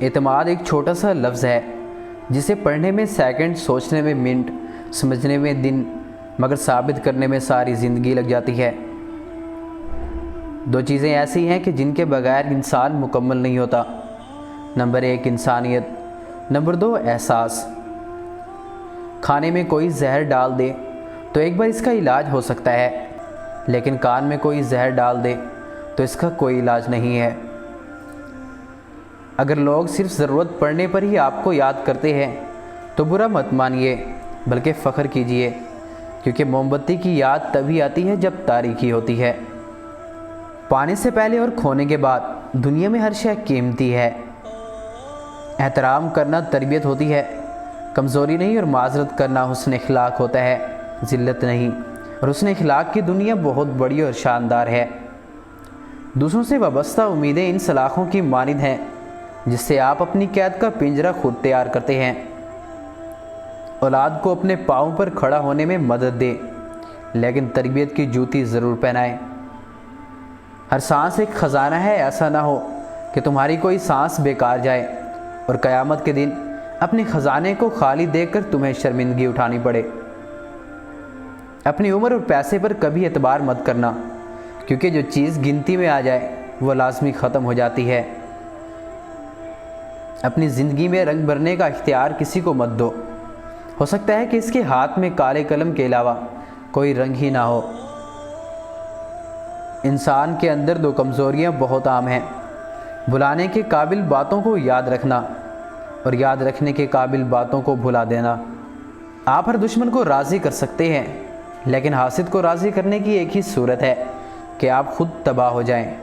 اعتماد ایک چھوٹا سا لفظ ہے جسے پڑھنے میں سیکنڈ، سوچنے میں منٹ، سمجھنے میں دن، مگر ثابت کرنے میں ساری زندگی لگ جاتی ہے۔ دو چیزیں ایسی ہیں کہ جن کے بغیر انسان مکمل نہیں ہوتا۔ نمبر 1 انسانیت، نمبر 2 احساس۔ کھانے میں کوئی زہر ڈال دے تو ایک بار اس کا علاج ہو سکتا ہے، لیکن کان میں کوئی زہر ڈال دے تو اس کا کوئی علاج نہیں ہے۔ اگر لوگ صرف ضرورت پڑنے پر ہی آپ کو یاد کرتے ہیں تو برا مت مانیے، بلکہ فخر کیجیے، کیونکہ موم بتی کی یاد تبھی آتی ہے جب تاریکی ہوتی ہے۔ پانے سے پہلے اور کھونے کے بعد دنیا میں ہر شے قیمتی ہے۔ احترام کرنا تربیت ہوتی ہے، کمزوری نہیں، اور معذرت کرنا حسن اخلاق ہوتا ہے، ذلت نہیں۔ اور حسن اخلاق کی دنیا بہت بڑی اور شاندار ہے۔ دوسروں سے وابستہ امیدیں ان سلاخوں کی مانند ہیں جس سے آپ اپنی قید کا پنجرہ خود تیار کرتے ہیں۔ اولاد کو اپنے پاؤں پر کھڑا ہونے میں مدد دے، لیکن تربیت کی جوتی ضرور پہنائیں۔ ہر سانس ایک خزانہ ہے، ایسا نہ ہو کہ تمہاری کوئی سانس بیکار جائے اور قیامت کے دن اپنے خزانے کو خالی دیکھ کر تمہیں شرمندگی اٹھانی پڑے۔ اپنی عمر اور پیسے پر کبھی اعتبار مت کرنا، کیونکہ جو چیز گنتی میں آ جائے وہ لازمی ختم ہو جاتی ہے۔ اپنی زندگی میں رنگ بھرنے کا اختیار کسی کو مت دو، ہو سکتا ہے کہ اس کے ہاتھ میں کالے قلم کے علاوہ کوئی رنگ ہی نہ ہو۔ انسان کے اندر دو کمزوریاں بہت عام ہیں: بھلانے کے قابل باتوں کو یاد رکھنا اور یاد رکھنے کے قابل باتوں کو بھلا دینا۔ آپ ہر دشمن کو راضی کر سکتے ہیں، لیکن حاسد کو راضی کرنے کی ایک ہی صورت ہے کہ آپ خود تباہ ہو جائیں۔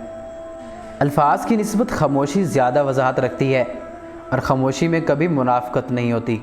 الفاظ کی نسبت خاموشی زیادہ وضاحت رکھتی ہے، اور خاموشی میں کبھی منافقت نہیں ہوتی۔